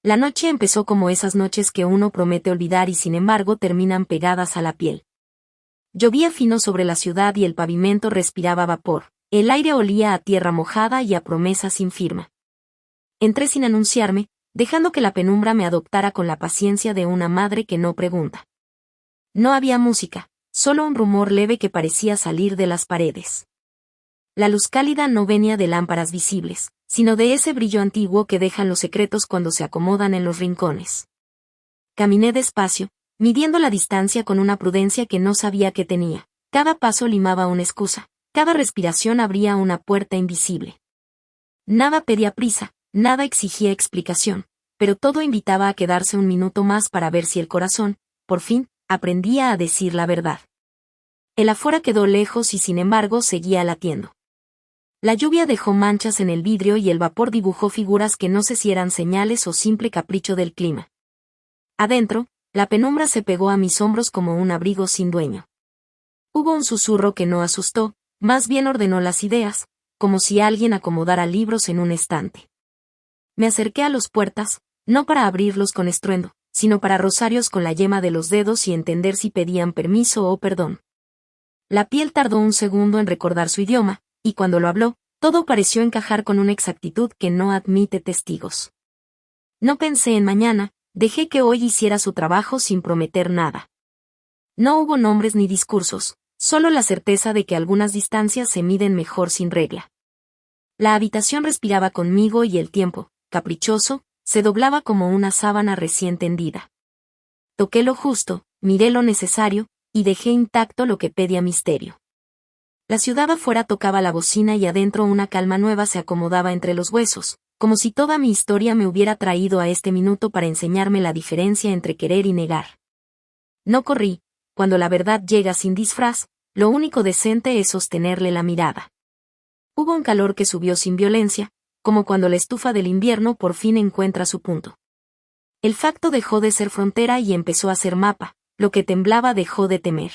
La noche empezó como esas noches que uno promete olvidar y sin embargo terminan pegadas a la piel. Llovía fino sobre la ciudad y el pavimento respiraba vapor. El aire olía a tierra mojada y a promesa sin firma. Entré sin anunciarme, dejando que la penumbra me adoptara con la paciencia de una madre que no pregunta. No había música, solo un rumor leve que parecía salir de las paredes. La luz cálida no venía de lámparas visibles, sino de ese brillo antiguo que dejan los secretos cuando se acomodan en los rincones. Caminé despacio, midiendo la distancia con una prudencia que no sabía que tenía. Cada paso limaba una excusa, cada respiración abría una puerta invisible. Nada pedía prisa, nada exigía explicación, pero todo invitaba a quedarse un minuto más para ver si el corazón, por fin, aprendía a decir la verdad. El afuera quedó lejos y sin embargo seguía latiendo. La lluvia dejó manchas en el vidrio y el vapor dibujó figuras que no sé si eran señales o simple capricho del clima. Adentro, la penumbra se pegó a mis hombros como un abrigo sin dueño. Hubo un susurro que no asustó, más bien ordenó las ideas, como si alguien acomodara libros en un estante. Me acerqué a los puertas, no para abrirlos con estruendo, sino para rozarlos con la yema de los dedos y entender si pedían permiso o perdón. La piel tardó un segundo en recordar su idioma, y cuando lo habló, todo pareció encajar con una exactitud que no admite testigos. No pensé en mañana, dejé que hoy hiciera su trabajo sin prometer nada. No hubo nombres ni discursos, solo la certeza de que algunas distancias se miden mejor sin regla. La habitación respiraba conmigo y el tiempo, caprichoso, se doblaba como una sábana recién tendida. Toqué lo justo, miré lo necesario, y dejé intacto lo que pedía misterio. La ciudad afuera tocaba la bocina y adentro una calma nueva se acomodaba entre los huesos, como si toda mi historia me hubiera traído a este minuto para enseñarme la diferencia entre querer y negar. No corrí, cuando la verdad llega sin disfraz, lo único decente es sostenerle la mirada. Hubo un calor que subió sin violencia, como cuando la estufa del invierno por fin encuentra su punto. El facto dejó de ser frontera y empezó a ser mapa, lo que temblaba dejó de temer.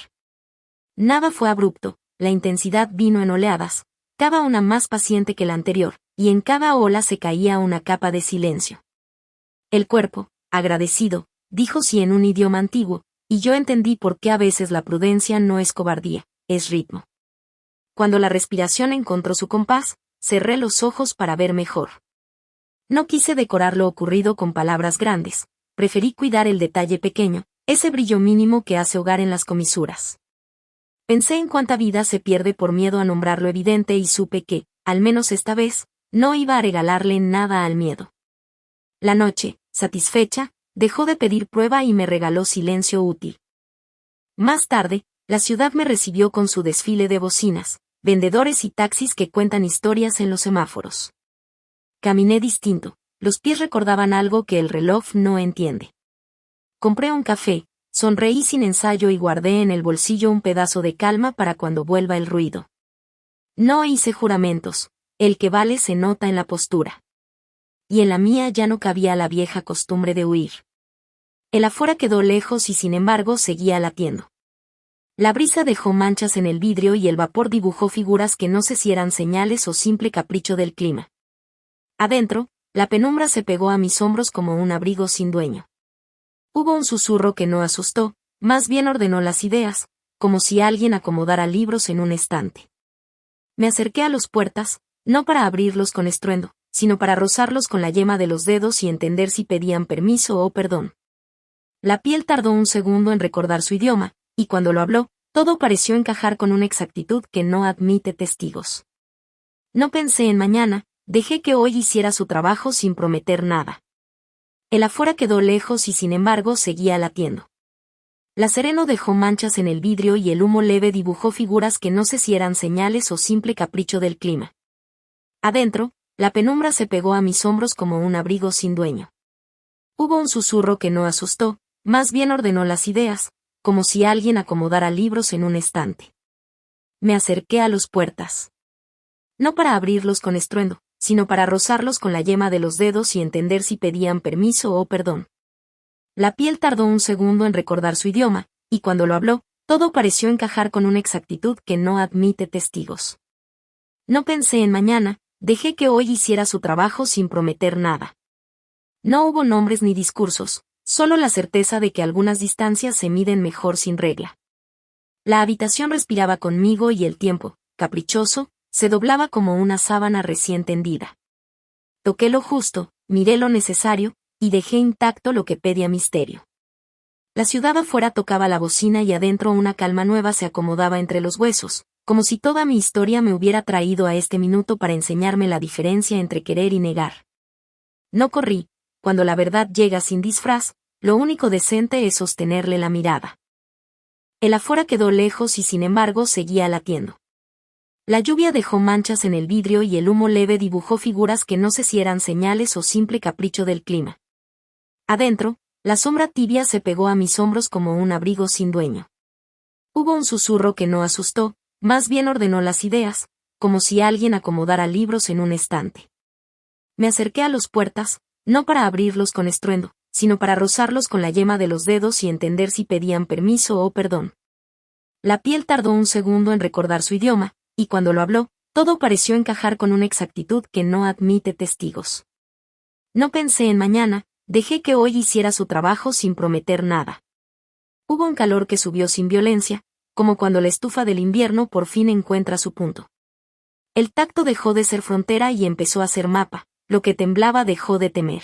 Nada fue abrupto. La intensidad vino en oleadas, cada una más paciente que la anterior, y en cada ola se caía una capa de silencio. El cuerpo, agradecido, dijo sí en un idioma antiguo, y yo entendí por qué a veces la prudencia no es cobardía, es ritmo. Cuando la respiración encontró su compás, cerré los ojos para ver mejor. No quise decorar lo ocurrido con palabras grandes, preferí cuidar el detalle pequeño, ese brillo mínimo que hace hogar en las comisuras. Pensé en cuánta vida se pierde por miedo a nombrar lo evidente y supe que, al menos esta vez, no iba a regalarle nada al miedo. La noche, satisfecha, dejó de pedir prueba y me regaló silencio útil. Más tarde, la ciudad me recibió con su desfile de bocinas, vendedores y taxis que cuentan historias en los semáforos. Caminé distinto, los pies recordaban algo que el reloj no entiende. Compré un café. Sonreí sin ensayo y guardé en el bolsillo un pedazo de calma para cuando vuelva el ruido. No hice juramentos, el que vale se nota en la postura. Y en la mía ya no cabía la vieja costumbre de huir. El afuera quedó lejos y sin embargo seguía latiendo. La brisa dejó manchas en el vidrio y el vapor dibujó figuras que no sé si eran señales o simple capricho del clima. Adentro, la penumbra se pegó a mis hombros como un abrigo sin dueño. Hubo un susurro que no asustó, más bien ordenó las ideas, como si alguien acomodara libros en un estante. Me acerqué a los puertas, no para abrirlos con estruendo, sino para rozarlos con la yema de los dedos y entender si pedían permiso o perdón. La piel tardó un segundo en recordar su idioma, y cuando lo habló, todo pareció encajar con una exactitud que no admite testigos. No pensé en mañana, dejé que hoy hiciera su trabajo sin prometer nada. El afuera quedó lejos y sin embargo seguía latiendo. La sereno dejó manchas en el vidrio y el humo leve dibujó figuras que no sé si eran señales o simple capricho del clima. Adentro, la penumbra se pegó a mis hombros como un abrigo sin dueño. Hubo un susurro que no asustó, más bien ordenó las ideas, como si alguien acomodara libros en un estante. Me acerqué a los puertas. No para abrirlos con estruendo, sino para rozarlos con la yema de los dedos y entender si pedían permiso o perdón. La piel tardó un segundo en recordar su idioma, y cuando lo habló, todo pareció encajar con una exactitud que no admite testigos. No pensé en mañana, dejé que hoy hiciera su trabajo sin prometer nada. No hubo nombres ni discursos, solo la certeza de que algunas distancias se miden mejor sin regla. La habitación respiraba conmigo y el tiempo, caprichoso, se doblaba como una sábana recién tendida. Toqué lo justo, miré lo necesario, y dejé intacto lo que pedía misterio. La ciudad afuera tocaba la bocina y adentro una calma nueva se acomodaba entre los huesos, como si toda mi historia me hubiera traído a este minuto para enseñarme la diferencia entre querer y negar. No corrí, cuando la verdad llega sin disfraz, lo único decente es sostenerle la mirada. El afuera quedó lejos y sin embargo seguía latiendo. La lluvia dejó manchas en el vidrio y el humo leve dibujó figuras que no sé si eran señales o simple capricho del clima. Adentro, la sombra tibia se pegó a mis hombros como un abrigo sin dueño. Hubo un susurro que no asustó, más bien ordenó las ideas, como si alguien acomodara libros en un estante. Me acerqué a las puertas, no para abrirlos con estruendo, sino para rozarlos con la yema de los dedos y entender si pedían permiso o perdón. La piel tardó un segundo en recordar su idioma, y cuando lo habló, todo pareció encajar con una exactitud que no admite testigos. No pensé en mañana, dejé que hoy hiciera su trabajo sin prometer nada. Hubo un calor que subió sin violencia, como cuando la estufa del invierno por fin encuentra su punto. El tacto dejó de ser frontera y empezó a ser mapa, lo que temblaba dejó de temer.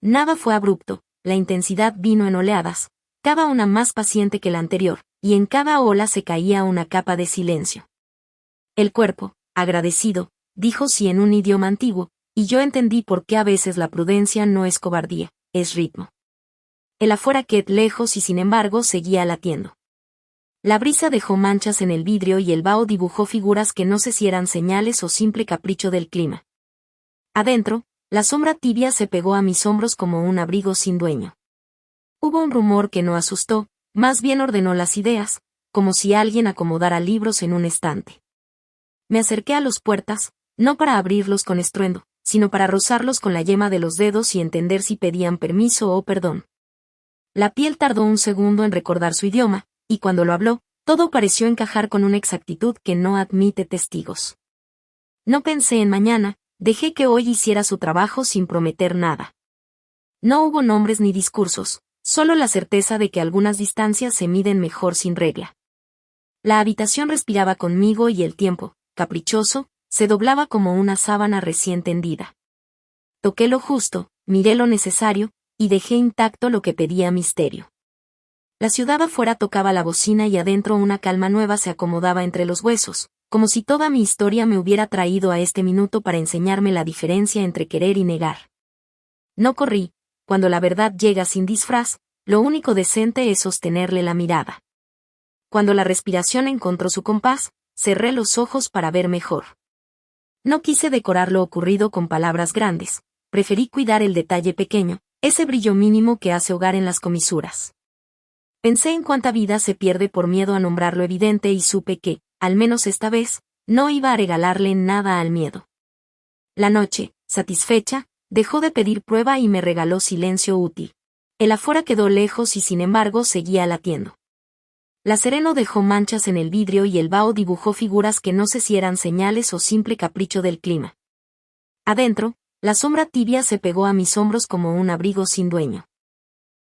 Nada fue abrupto, la intensidad vino en oleadas, cada una más paciente que la anterior, y en cada ola se caía una capa de silencio. El cuerpo, agradecido, dijo sí en un idioma antiguo, y yo entendí por qué a veces la prudencia no es cobardía, es ritmo. El afuera quedó lejos y sin embargo seguía latiendo. La brisa dejó manchas en el vidrio y el vaho dibujó figuras que no sé si eran señales o simple capricho del clima. Adentro, la sombra tibia se pegó a mis hombros como un abrigo sin dueño. Hubo un rumor que no asustó, más bien ordenó las ideas, como si alguien acomodara libros en un estante. Me acerqué a las puertas, no para abrirlos con estruendo, sino para rozarlos con la yema de los dedos y entender si pedían permiso o perdón. La piel tardó un segundo en recordar su idioma, y cuando lo habló, todo pareció encajar con una exactitud que no admite testigos. No pensé en mañana, dejé que hoy hiciera su trabajo sin prometer nada. No hubo nombres ni discursos, solo la certeza de que algunas distancias se miden mejor sin regla. La habitación respiraba conmigo y el tiempo, caprichoso, se doblaba como una sábana recién tendida. Toqué lo justo, miré lo necesario, y dejé intacto lo que pedía misterio. La ciudad afuera tocaba la bocina y adentro una calma nueva se acomodaba entre los huesos, como si toda mi historia me hubiera traído a este minuto para enseñarme la diferencia entre querer y negar. No corrí, cuando la verdad llega sin disfraz, lo único decente es sostenerle la mirada. Cuando la respiración encontró su compás, cerré los ojos para ver mejor. No quise decorar lo ocurrido con palabras grandes, preferí cuidar el detalle pequeño, ese brillo mínimo que hace hogar en las comisuras. Pensé en cuánta vida se pierde por miedo a nombrar lo evidente y supe que, al menos esta vez, no iba a regalarle nada al miedo. La noche, satisfecha, dejó de pedir prueba y me regaló silencio útil. El afuera quedó lejos y sin embargo seguía latiendo. La sereno dejó manchas en el vidrio y el vaho dibujó figuras que no sé si eran señales o simple capricho del clima. Adentro, la sombra tibia se pegó a mis hombros como un abrigo sin dueño.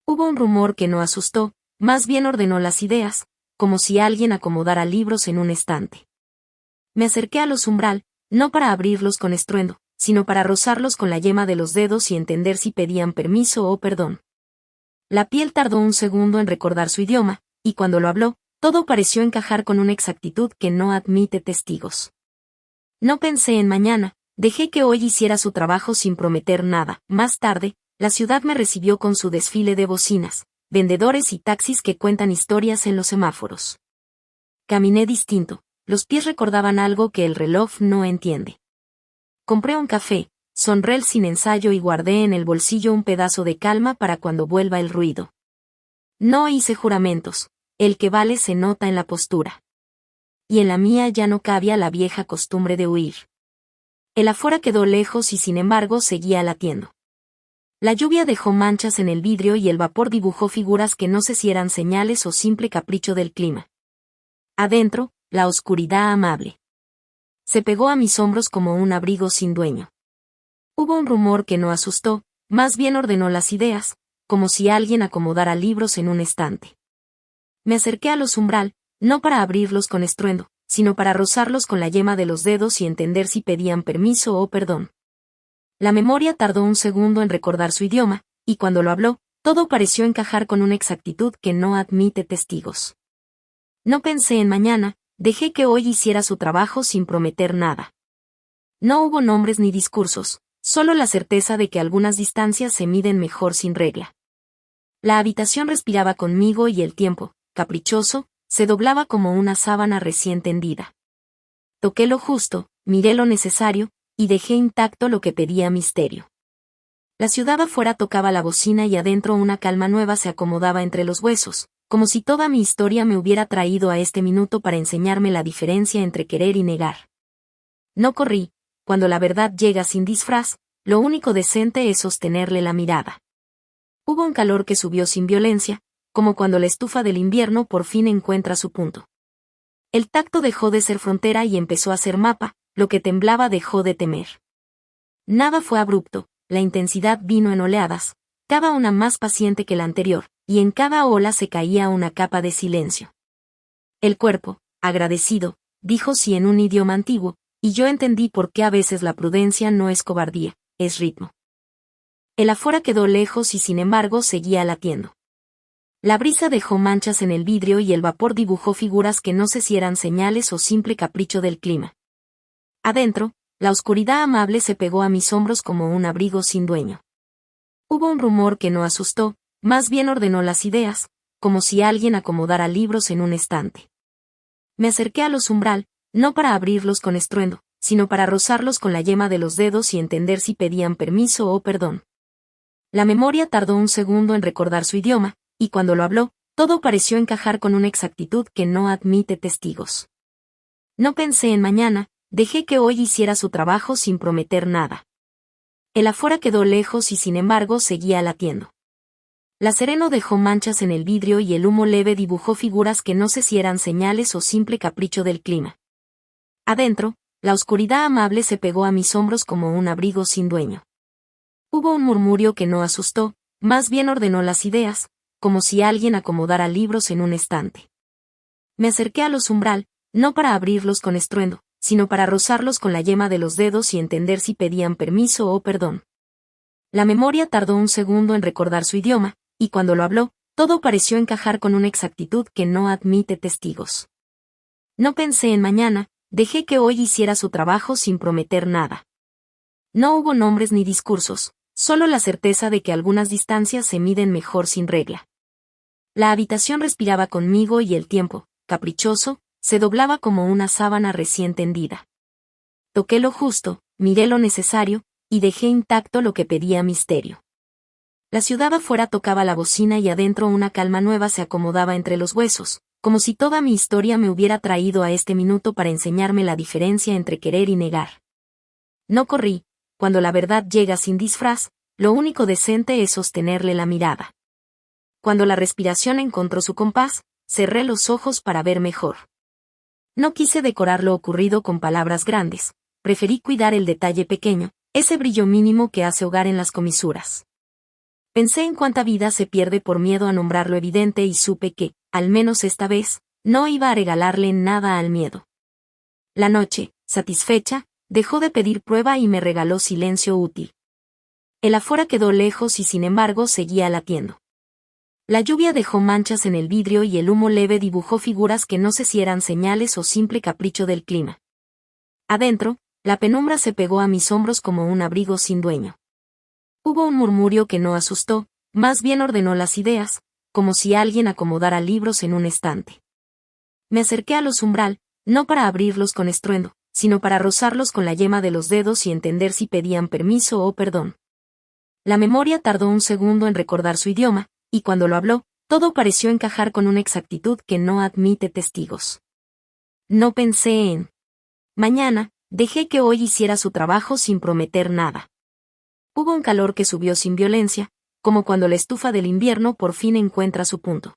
Hubo un rumor que no asustó, más bien ordenó las ideas, como si alguien acomodara libros en un estante. Me acerqué a los umbral, no para abrirlos con estruendo, sino para rozarlos con la yema de los dedos y entender si pedían permiso o perdón. La piel tardó un segundo en recordar su idioma, y cuando lo habló, todo pareció encajar con una exactitud que no admite testigos. No pensé en mañana, dejé que hoy hiciera su trabajo sin prometer nada. Más tarde, la ciudad me recibió con su desfile de bocinas, vendedores y taxis que cuentan historias en los semáforos. Caminé distinto, los pies recordaban algo que el reloj no entiende. Compré un café, sonreí sin ensayo y guardé en el bolsillo un pedazo de calma para cuando vuelva el ruido. No hice juramentos, el que vale se nota en la postura. Y en la mía ya no cabía la vieja costumbre de huir. El afuera quedó lejos y sin embargo seguía latiendo. La lluvia dejó manchas en el vidrio y el vapor dibujó figuras que no sé si eran señales o simple capricho del clima. Adentro, la oscuridad amable. Se pegó a mis hombros como un abrigo sin dueño. Hubo un rumor que no asustó, más bien ordenó las ideas, como si alguien acomodara libros en un estante. Me acerqué a los umbral, no para abrirlos con estruendo, sino para rozarlos con la yema de los dedos y entender si pedían permiso o perdón. La memoria tardó un segundo en recordar su idioma, y cuando lo habló, todo pareció encajar con una exactitud que no admite testigos. No pensé en mañana, dejé que hoy hiciera su trabajo sin prometer nada. No hubo nombres ni discursos, solo la certeza de que algunas distancias se miden mejor sin regla. La habitación respiraba conmigo y el tiempo, caprichoso, se doblaba como una sábana recién tendida. Toqué lo justo, miré lo necesario, y dejé intacto lo que pedía misterio. La ciudad afuera tocaba la bocina y adentro una calma nueva se acomodaba entre los huesos, como si toda mi historia me hubiera traído a este minuto para enseñarme la diferencia entre querer y negar. No corrí, cuando la verdad llega sin disfraz, lo único decente es sostenerle la mirada. Hubo un calor que subió sin violencia, como cuando la estufa del invierno por fin encuentra su punto. El tacto dejó de ser frontera y empezó a ser mapa, lo que temblaba dejó de temer. Nada fue abrupto, la intensidad vino en oleadas, cada una más paciente que la anterior, y en cada ola se caía una capa de silencio. El cuerpo, agradecido, dijo sí en un idioma antiguo, y yo entendí por qué a veces la prudencia no es cobardía, es ritmo. El afuera quedó lejos y sin embargo seguía latiendo. La brisa dejó manchas en el vidrio y el vapor dibujó figuras que no sé si eran señales o simple capricho del clima. Adentro, la oscuridad amable se pegó a mis hombros como un abrigo sin dueño. Hubo un rumor que no asustó, más bien ordenó las ideas, como si alguien acomodara libros en un estante. Me acerqué a los umbral, no para abrirlos con estruendo, sino para rozarlos con la yema de los dedos y entender si pedían permiso o perdón. La memoria tardó un segundo en recordar su idioma, y cuando lo habló, todo pareció encajar con una exactitud que no admite testigos. No pensé en mañana, dejé que hoy hiciera su trabajo sin prometer nada. El afuera quedó lejos y sin embargo seguía latiendo. La sereno dejó manchas en el vidrio y el humo leve dibujó figuras que no sé si eran señales o simple capricho del clima. Adentro, la oscuridad amable se pegó a mis hombros como un abrigo sin dueño. Hubo un murmurio que no asustó, más bien ordenó las ideas, como si alguien acomodara libros en un estante. Me acerqué a los umbral, no para abrirlos con estruendo, sino para rozarlos con la yema de los dedos y entender si pedían permiso o perdón. La memoria tardó un segundo en recordar su idioma, y cuando lo habló, todo pareció encajar con una exactitud que no admite testigos. No pensé en mañana, dejé que hoy hiciera su trabajo sin prometer nada. No hubo nombres ni discursos, solo la certeza de que algunas distancias se miden mejor sin regla. La habitación respiraba conmigo y el tiempo, caprichoso, se doblaba como una sábana recién tendida. Toqué lo justo, miré lo necesario, y dejé intacto lo que pedía misterio. La ciudad afuera tocaba la bocina y adentro una calma nueva se acomodaba entre los huesos, como si toda mi historia me hubiera traído a este minuto para enseñarme la diferencia entre querer y negar. No corrí, cuando la verdad llega sin disfraz, lo único decente es sostenerle la mirada. Cuando la respiración encontró su compás, cerré los ojos para ver mejor. No quise decorar lo ocurrido con palabras grandes, preferí cuidar el detalle pequeño, ese brillo mínimo que hace hogar en las comisuras. Pensé en cuánta vida se pierde por miedo a nombrar lo evidente y supe que, al menos esta vez, no iba a regalarle nada al miedo. La noche, satisfecha, dejó de pedir prueba y me regaló silencio útil. El afuera quedó lejos y sin embargo seguía latiendo. La lluvia dejó manchas en el vidrio y el humo leve dibujó figuras que no sé si eran señales o simple capricho del clima. Adentro, la penumbra se pegó a mis hombros como un abrigo sin dueño. Hubo un murmurio que no asustó, más bien ordenó las ideas, como si alguien acomodara libros en un estante. Me acerqué a los umbral, no para abrirlos con estruendo, sino para rozarlos con la yema de los dedos y entender si pedían permiso o perdón. La memoria tardó un segundo en recordar su idioma, y cuando lo habló, todo pareció encajar con una exactitud que no admite testigos. No pensé en mañana, dejé que hoy hiciera su trabajo sin prometer nada. Hubo un calor que subió sin violencia, como cuando la estufa del invierno por fin encuentra su punto.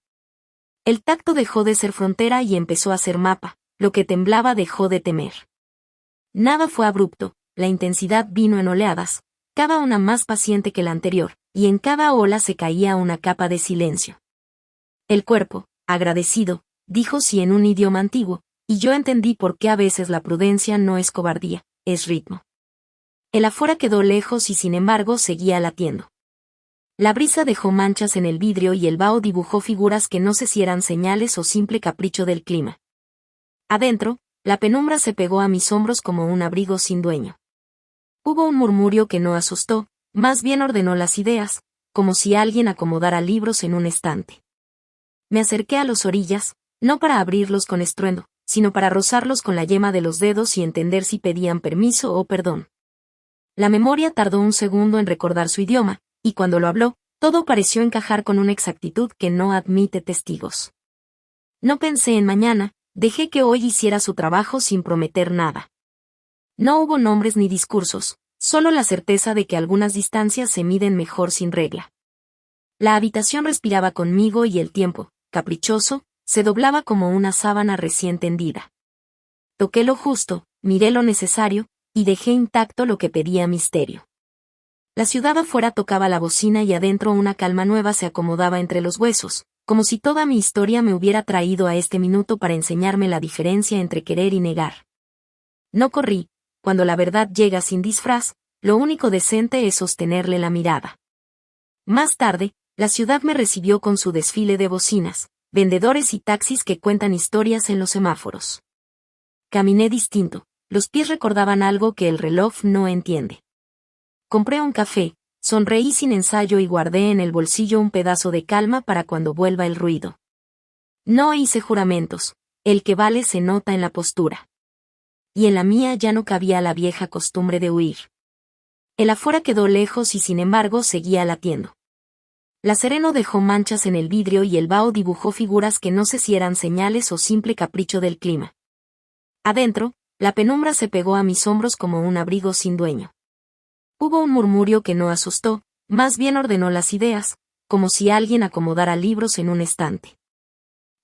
El tacto dejó de ser frontera y empezó a ser mapa, lo que temblaba dejó de temer. Nada fue abrupto, la intensidad vino en oleadas, cada una más paciente que la anterior, y en cada ola se caía una capa de silencio. El cuerpo, agradecido, dijo sí en un idioma antiguo, y yo entendí por qué a veces la prudencia no es cobardía, es ritmo. El afuera quedó lejos y sin embargo seguía latiendo. La brisa dejó manchas en el vidrio y el vaho dibujó figuras que no sé si eran señales o simple capricho del clima. Adentro, la penumbra se pegó a mis hombros como un abrigo sin dueño. Hubo un murmurio que no asustó, más bien ordenó las ideas, como si alguien acomodara libros en un estante. Me acerqué a las orillas, no para abrirlos con estruendo, sino para rozarlos con la yema de los dedos y entender si pedían permiso o perdón. La memoria tardó un segundo en recordar su idioma, y cuando lo habló, todo pareció encajar con una exactitud que no admite testigos. No pensé en mañana, dejé que hoy hiciera su trabajo sin prometer nada. No hubo nombres ni discursos, solo la certeza de que algunas distancias se miden mejor sin regla. La habitación respiraba conmigo y el tiempo, caprichoso, se doblaba como una sábana recién tendida. Toqué lo justo, miré lo necesario, y dejé intacto lo que pedía misterio. La ciudad afuera tocaba la bocina y adentro una calma nueva se acomodaba entre los huesos, como si toda mi historia me hubiera traído a este minuto para enseñarme la diferencia entre querer y negar. No corrí, cuando la verdad llega sin disfraz, lo único decente es sostenerle la mirada. Más tarde, la ciudad me recibió con su desfile de bocinas, vendedores y taxis que cuentan historias en los semáforos. Caminé distinto, los pies recordaban algo que el reloj no entiende. Compré un café, sonreí sin ensayo y guardé en el bolsillo un pedazo de calma para cuando vuelva el ruido. No hice juramentos, el que vale se nota en la postura. Y en la mía ya no cabía la vieja costumbre de huir. El afuera quedó lejos y sin embargo seguía latiendo. La sereno dejó manchas en el vidrio y el vaho dibujó figuras que no sé si eran señales o simple capricho del clima. Adentro, la penumbra se pegó a mis hombros como un abrigo sin dueño. Hubo un murmurio que no asustó, más bien ordenó las ideas, como si alguien acomodara libros en un estante.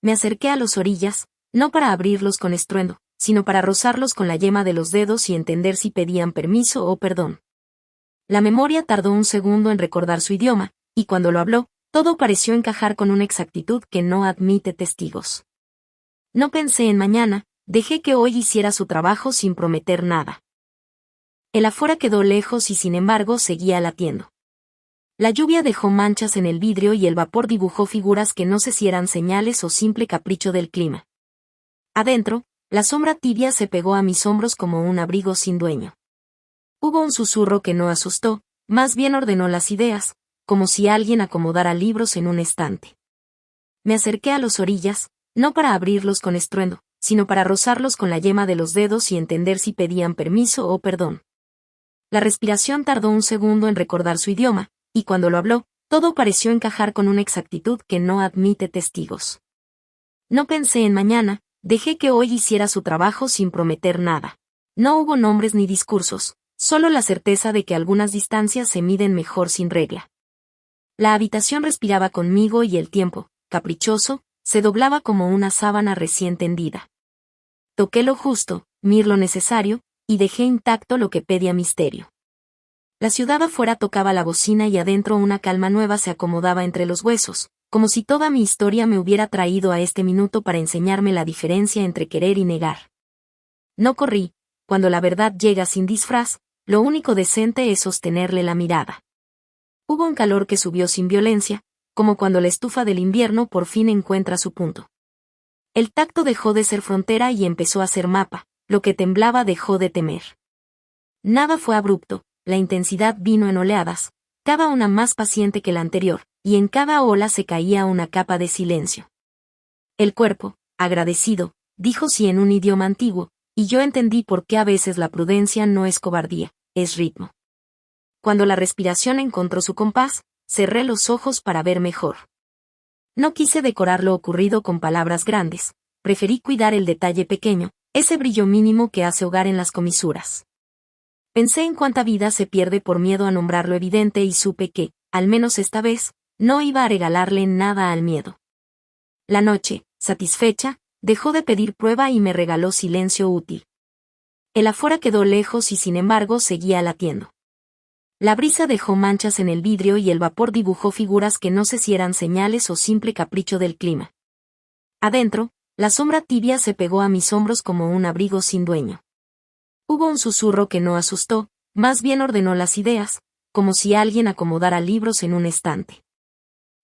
Me acerqué a las orillas, no para abrirlos con estruendo, sino para rozarlos con la yema de los dedos y entender si pedían permiso o perdón. La memoria tardó un segundo en recordar su idioma, y cuando lo habló, todo pareció encajar con una exactitud que no admite testigos. No pensé en mañana, dejé que hoy hiciera su trabajo sin prometer nada. El afuera quedó lejos y sin embargo seguía latiendo. La lluvia dejó manchas en el vidrio y el vapor dibujó figuras que no sé si eran señales o simple capricho del clima. Adentro, la sombra tibia se pegó a mis hombros como un abrigo sin dueño. Hubo un susurro que no asustó, más bien ordenó las ideas, como si alguien acomodara libros en un estante. Me acerqué a las orillas, no para abrirlos con estruendo, sino para rozarlos con la yema de los dedos y entender si pedían permiso o perdón. La respiración tardó un segundo en recordar su idioma, y cuando lo habló, todo pareció encajar con una exactitud que no admite testigos. No pensé en mañana, dejé que hoy hiciera su trabajo sin prometer nada. No hubo nombres ni discursos, solo la certeza de que algunas distancias se miden mejor sin regla. La habitación respiraba conmigo y el tiempo, caprichoso, se doblaba como una sábana recién tendida. Toqué lo justo, miré lo necesario, y dejé intacto lo que pedía misterio. La ciudad afuera tocaba la bocina y adentro una calma nueva se acomodaba entre los huesos, como si toda mi historia me hubiera traído a este minuto para enseñarme la diferencia entre querer y negar. No corrí, cuando la verdad llega sin disfraz, lo único decente es sostenerle la mirada. Hubo un calor que subió sin violencia, como cuando la estufa del invierno por fin encuentra su punto. El tacto dejó de ser frontera y empezó a ser mapa, lo que temblaba dejó de temer. Nada fue abrupto, la intensidad vino en oleadas, cada una más paciente que la anterior, y en cada ola se caía una capa de silencio. El cuerpo, agradecido, dijo sí en un idioma antiguo, y yo entendí por qué a veces la prudencia no es cobardía, es ritmo. Cuando la respiración encontró su compás, cerré los ojos para ver mejor. No quise decorar lo ocurrido con palabras grandes, preferí cuidar el detalle pequeño, ese brillo mínimo que hace hogar en las comisuras. Pensé en cuánta vida se pierde por miedo a nombrar lo evidente y supe que, al menos esta vez, no iba a regalarle nada al miedo. La noche, satisfecha, dejó de pedir prueba y me regaló silencio útil. El afuera quedó lejos y sin embargo seguía latiendo. La brisa dejó manchas en el vidrio y el vapor dibujó figuras que no sé si eran señales o simple capricho del clima. Adentro, la sombra tibia se pegó a mis hombros como un abrigo sin dueño. Hubo un susurro que no asustó, más bien ordenó las ideas, como si alguien acomodara libros en un estante.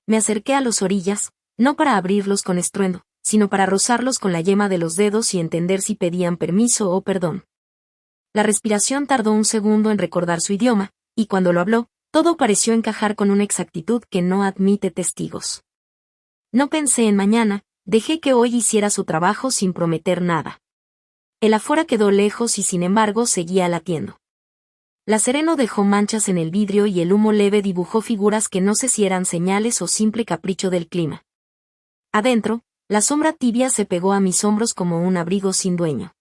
Me acerqué a las orillas, no para abrirlos con estruendo, sino para rozarlos con la yema de los dedos y entender si pedían permiso o perdón. La respiración tardó un segundo en recordar su idioma, y cuando lo habló, todo pareció encajar con una exactitud que no admite testigos. No pensé en mañana, dejé que hoy hiciera su trabajo sin prometer nada. El afuera quedó lejos y sin embargo seguía latiendo. La sereno dejó manchas en el vidrio y el humo leve dibujó figuras que no sé si eran señales o simple capricho del clima. Adentro, la sombra tibia se pegó a mis hombros como un abrigo sin dueño.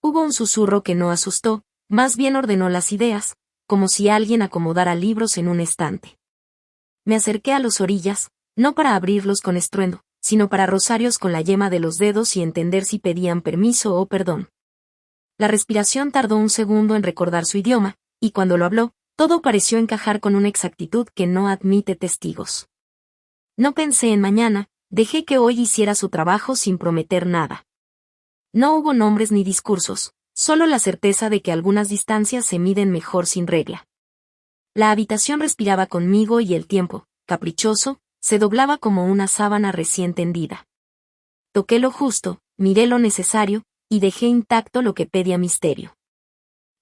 Hubo un susurro que no asustó, más bien ordenó las ideas, como si alguien acomodara libros en un estante. Me acerqué a las orillas, no para abrirlos con estruendo, sino para rozarlos con la yema de los dedos y entender si pedían permiso o perdón. La respiración tardó un segundo en recordar su idioma, y cuando lo habló, todo pareció encajar con una exactitud que no admite testigos. No pensé en mañana, dejé que hoy hiciera su trabajo sin prometer nada. No hubo nombres ni discursos, solo la certeza de que algunas distancias se miden mejor sin regla. La habitación respiraba conmigo y el tiempo, caprichoso, se doblaba como una sábana recién tendida. Toqué lo justo, miré lo necesario, y dejé intacto lo que pedía misterio.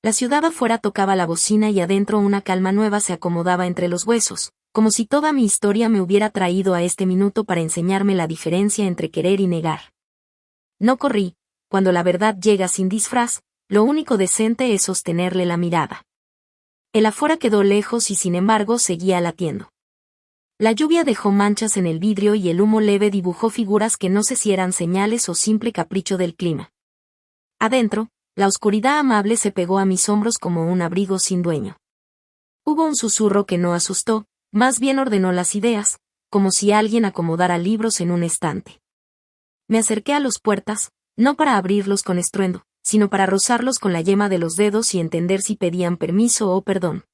La ciudad afuera tocaba la bocina y adentro una calma nueva se acomodaba entre los huesos, como si toda mi historia me hubiera traído a este minuto para enseñarme la diferencia entre querer y negar. No corrí, cuando la verdad llega sin disfraz, lo único decente es sostenerle la mirada. El afuera quedó lejos y sin embargo seguía latiendo. La lluvia dejó manchas en el vidrio y el humo leve dibujó figuras que no sé si eran señales o simple capricho del clima. Adentro, la oscuridad amable se pegó a mis hombros como un abrigo sin dueño. Hubo un susurro que no asustó, más bien ordenó las ideas, como si alguien acomodara libros en un estante. Me acerqué a las puertas, no para abrirlos con estruendo, sino para rozarlos con la yema de los dedos y entender si pedían permiso o perdón.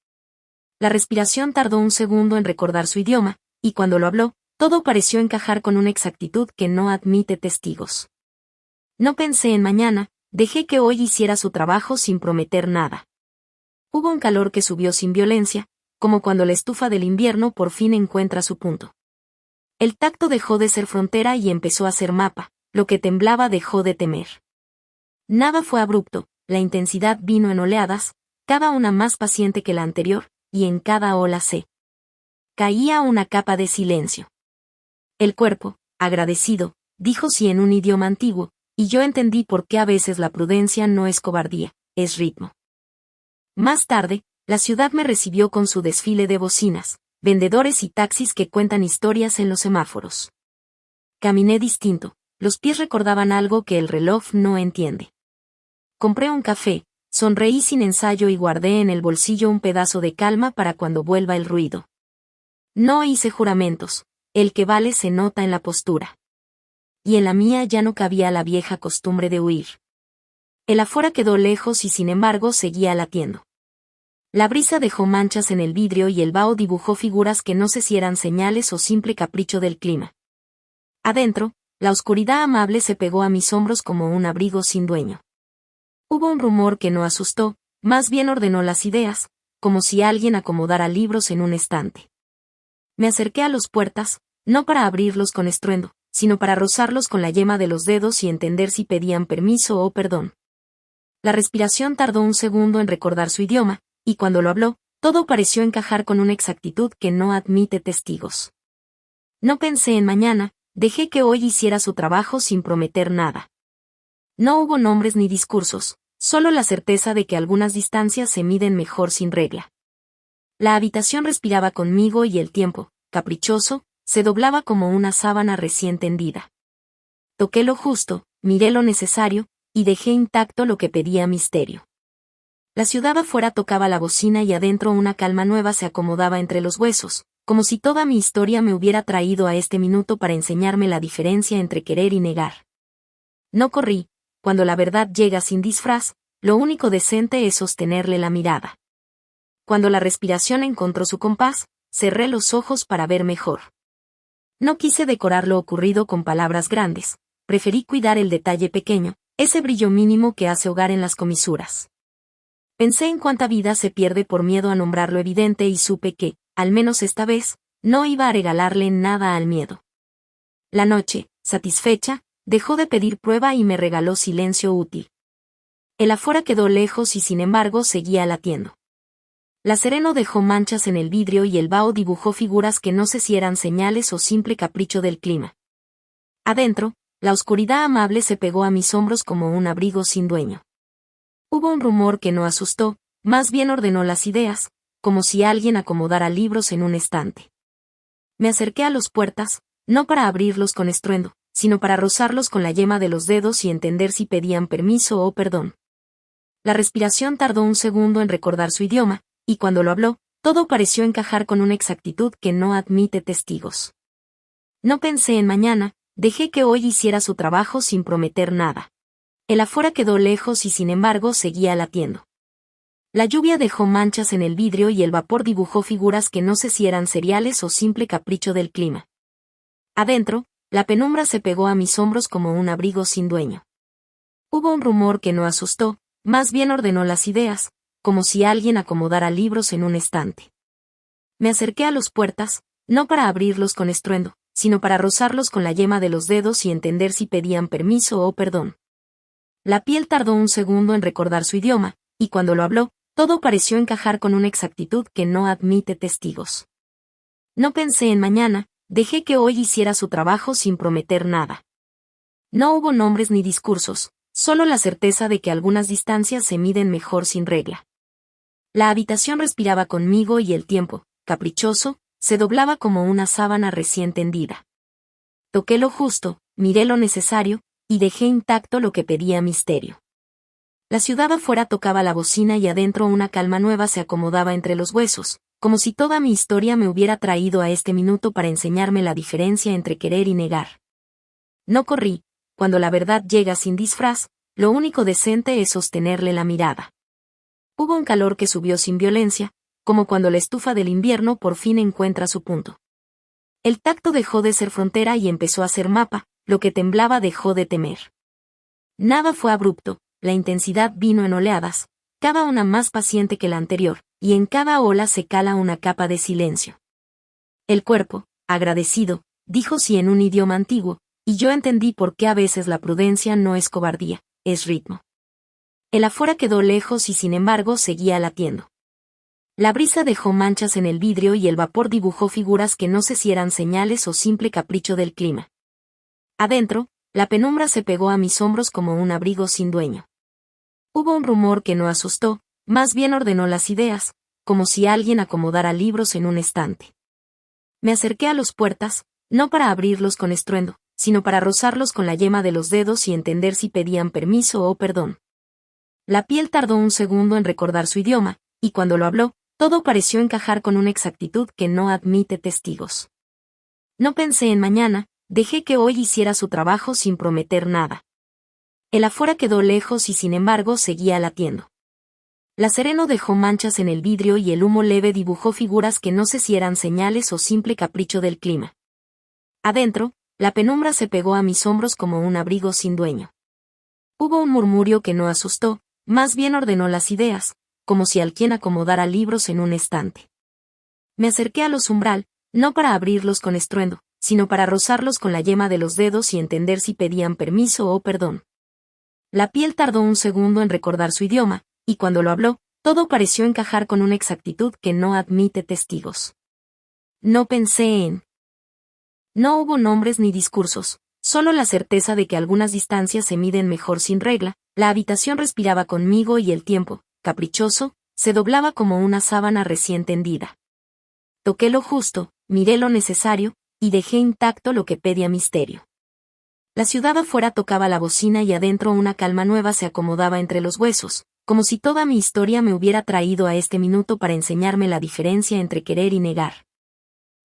La respiración tardó un segundo en recordar su idioma, y cuando lo habló, todo pareció encajar con una exactitud que no admite testigos. No pensé en mañana, dejé que hoy hiciera su trabajo sin prometer nada. Hubo un calor que subió sin violencia, como cuando la estufa del invierno por fin encuentra su punto. El tacto dejó de ser frontera y empezó a ser mapa, lo que temblaba dejó de temer. Nada fue abrupto, la intensidad vino en oleadas, cada una más paciente que la anterior, y en cada ola se caía una capa de silencio. El cuerpo, agradecido, dijo sí en un idioma antiguo, y yo entendí por qué a veces la prudencia no es cobardía, es ritmo. Más tarde, la ciudad me recibió con su desfile de bocinas, vendedores y taxis que cuentan historias en los semáforos. Caminé distinto, los pies recordaban algo que el reloj no entiende. Compré un café, sonreí sin ensayo y guardé en el bolsillo un pedazo de calma para cuando vuelva el ruido. No hice juramentos, el que vale se nota en la postura. Y en la mía ya no cabía la vieja costumbre de huir. El afuera quedó lejos y sin embargo seguía latiendo. La brisa dejó manchas en el vidrio y el vaho dibujó figuras que no sé si eran señales o simple capricho del clima. Adentro, la oscuridad amable se pegó a mis hombros como un abrigo sin dueño. Hubo un rumor que no asustó, más bien ordenó las ideas, como si alguien acomodara libros en un estante. Me acerqué a las puertas, no para abrirlos con estruendo, sino para rozarlos con la yema de los dedos y entender si pedían permiso o perdón. La respiración tardó un segundo en recordar su idioma, y cuando lo habló, todo pareció encajar con una exactitud que no admite testigos. No pensé en mañana, dejé que hoy hiciera su trabajo sin prometer nada. No hubo nombres ni discursos, solo la certeza de que algunas distancias se miden mejor sin regla. La habitación respiraba conmigo y el tiempo, caprichoso, se doblaba como una sábana recién tendida. Toqué lo justo, miré lo necesario, y dejé intacto lo que pedía misterio. La ciudad afuera tocaba la bocina y adentro una calma nueva se acomodaba entre los huesos, como si toda mi historia me hubiera traído a este minuto para enseñarme la diferencia entre querer y negar. No corrí, cuando la verdad llega sin disfraz, lo único decente es sostenerle la mirada. Cuando la respiración encontró su compás, cerré los ojos para ver mejor. No quise decorar lo ocurrido con palabras grandes, preferí cuidar el detalle pequeño, ese brillo mínimo que hace hogar en las comisuras. Pensé en cuánta vida se pierde por miedo a nombrar lo evidente y supe que, al menos esta vez, no iba a regalarle nada al miedo. La noche, satisfecha, dejó de pedir prueba y me regaló silencio útil. El afuera quedó lejos y sin embargo seguía latiendo. La Sereno dejó manchas en el vidrio y el vaho dibujó figuras que no sé si eran señales o simple capricho del clima. Adentro, la oscuridad amable se pegó a mis hombros como un abrigo sin dueño. Hubo un rumor que no asustó, más bien ordenó las ideas, como si alguien acomodara libros en un estante. Me acerqué a los puertas, no para abrirlos con estruendo, sino para rozarlos con la yema de los dedos y entender si pedían permiso o perdón. La respiración tardó un segundo en recordar su idioma, y cuando lo habló, todo pareció encajar con una exactitud que no admite testigos. No pensé en mañana, dejé que hoy hiciera su trabajo sin prometer nada. El afuera quedó lejos y sin embargo seguía latiendo. La lluvia dejó manchas en el vidrio y el vapor dibujó figuras que no sé si eran cereales o simple capricho del clima. Adentro, la penumbra se pegó a mis hombros como un abrigo sin dueño. Hubo un rumor que no asustó, más bien ordenó las ideas, como si alguien acomodara libros en un estante. Me acerqué a los puertas, no para abrirlos con estruendo, sino para rozarlos con la yema de los dedos y entender si pedían permiso o perdón. La piel tardó un segundo en recordar su idioma, y cuando lo habló, todo pareció encajar con una exactitud que no admite testigos. No pensé en mañana, dejé que hoy hiciera su trabajo sin prometer nada. No hubo nombres ni discursos, solo la certeza de que algunas distancias se miden mejor sin regla. La habitación respiraba conmigo y el tiempo, caprichoso, se doblaba como una sábana recién tendida. Toqué lo justo, miré lo necesario, y dejé intacto lo que pedía misterio. La ciudad afuera tocaba la bocina y adentro una calma nueva se acomodaba entre los huesos, como si toda mi historia me hubiera traído a este minuto para enseñarme la diferencia entre querer y negar. No corrí, cuando la verdad llega sin disfraz, lo único decente es sostenerle la mirada. Hubo un calor que subió sin violencia, como cuando la estufa del invierno por fin encuentra su punto. El tacto dejó de ser frontera y empezó a ser mapa, lo que temblaba dejó de temer. Nada fue abrupto, la intensidad vino en oleadas, cada una más paciente que la anterior, y en cada ola se cala una capa de silencio. El cuerpo, agradecido, dijo sí en un idioma antiguo, y yo entendí por qué a veces la prudencia no es cobardía, es ritmo. El afuera quedó lejos y sin embargo seguía latiendo. La brisa dejó manchas en el vidrio y el vapor dibujó figuras que no sé si eran señales o simple capricho del clima. Adentro, la penumbra se pegó a mis hombros como un abrigo sin dueño. Hubo un rumor que no asustó, más bien ordenó las ideas, como si alguien acomodara libros en un estante. Me acerqué a los puertas, no para abrirlos con estruendo, sino para rozarlos con la yema de los dedos y entender si pedían permiso o perdón. La piel tardó un segundo en recordar su idioma, y cuando lo habló, todo pareció encajar con una exactitud que no admite testigos. No pensé en mañana, dejé que hoy hiciera su trabajo sin prometer nada. El afuera quedó lejos y sin embargo seguía latiendo. La Sereno dejó manchas en el vidrio y el humo leve dibujó figuras que no sé si eran señales o simple capricho del clima. Adentro, la penumbra se pegó a mis hombros como un abrigo sin dueño. Hubo un murmurio que no asustó, más bien ordenó las ideas, como si alguien acomodara libros en un estante. Me acerqué a los umbral, no para abrirlos con estruendo, sino para rozarlos con la yema de los dedos y entender si pedían permiso o perdón. La piel tardó un segundo en recordar su idioma, y cuando lo habló, todo pareció encajar con una exactitud que no admite testigos. No pensé en. No hubo nombres ni discursos, solo la certeza de que algunas distancias se miden mejor sin regla, la habitación respiraba conmigo y el tiempo, caprichoso, se doblaba como una sábana recién tendida. Toqué lo justo, miré lo necesario, y dejé intacto lo que pedía misterio. La ciudad afuera tocaba la bocina y adentro una calma nueva se acomodaba entre los huesos, como si toda mi historia me hubiera traído a este minuto para enseñarme la diferencia entre querer y negar.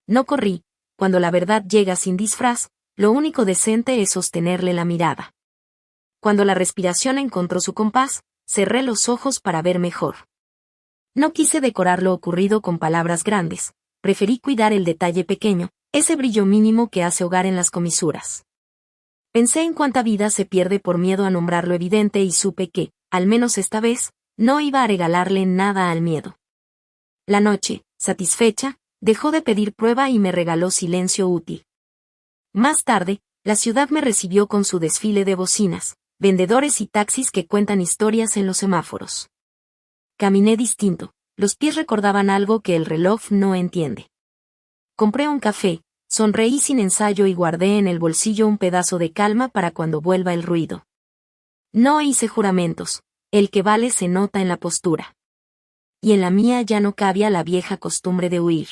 No corrí, cuando la verdad llega sin disfraz, lo único decente es sostenerle la mirada. Cuando la respiración encontró su compás, cerré los ojos para ver mejor. No quise decorar lo ocurrido con palabras grandes, preferí cuidar el detalle pequeño, ese brillo mínimo que hace hogar en las comisuras. Pensé en cuánta vida se pierde por miedo a nombrar lo evidente y supe que, al menos esta vez, no iba a regalarle nada al miedo. La noche, satisfecha, dejó de pedir prueba y me regaló silencio útil. Más tarde, la ciudad me recibió con su desfile de bocinas, vendedores y taxis que cuentan historias en los semáforos. Caminé distinto, los pies recordaban algo que el reloj no entiende. Compré un café, sonreí sin ensayo y guardé en el bolsillo un pedazo de calma para cuando vuelva el ruido. No hice juramentos, el que vale se nota en la postura. Y en la mía ya no cabía la vieja costumbre de huir.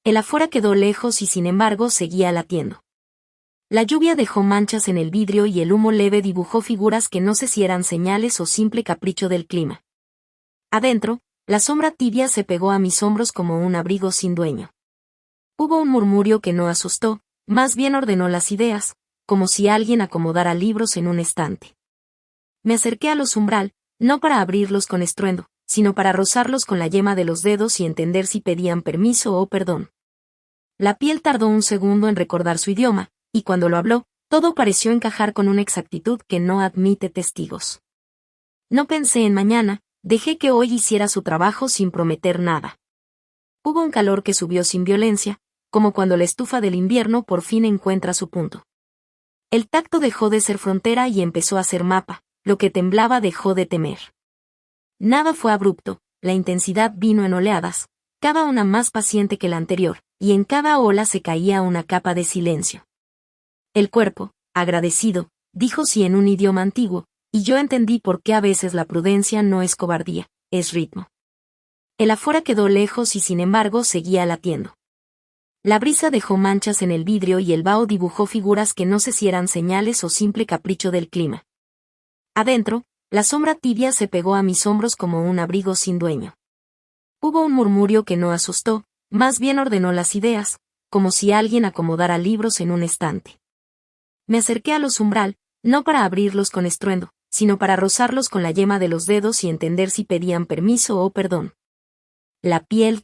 El afuera quedó lejos y sin embargo seguía latiendo. La lluvia dejó manchas en el vidrio y el humo leve dibujó figuras que no sé si eran señales o simple capricho del clima. Adentro, la sombra tibia se pegó a mis hombros como un abrigo sin dueño. Hubo un murmurio que no asustó, más bien ordenó las ideas, como si alguien acomodara libros en un estante. Me acerqué a los umbral, no para abrirlos con estruendo, sino para rozarlos con la yema de los dedos y entender si pedían permiso o perdón. La piel tardó un segundo en recordar su idioma, y cuando lo habló, todo pareció encajar con una exactitud que no admite testigos. No pensé en mañana, dejé que hoy hiciera su trabajo sin prometer nada. Hubo un calor que subió sin violencia, como cuando la estufa del invierno por fin encuentra su punto. El tacto dejó de ser frontera y empezó a ser mapa, lo que temblaba dejó de temer. Nada fue abrupto, la intensidad vino en oleadas, cada una más paciente que la anterior, y en cada ola se caía una capa de silencio. El cuerpo, agradecido, dijo sí en un idioma antiguo, y yo entendí por qué a veces la prudencia no es cobardía, es ritmo. El afuera quedó lejos y sin embargo seguía latiendo. La brisa dejó manchas en el vidrio y el vaho dibujó figuras que no sé si eran señales o simple capricho del clima. Adentro, la sombra tibia se pegó a mis hombros como un abrigo sin dueño. Hubo un murmurio que no asustó, más bien ordenó las ideas, como si alguien acomodara libros en un estante. Me acerqué a los umbral, no para abrirlos con estruendo, sino para rozarlos con la yema de los dedos y entender si pedían permiso o perdón. La piel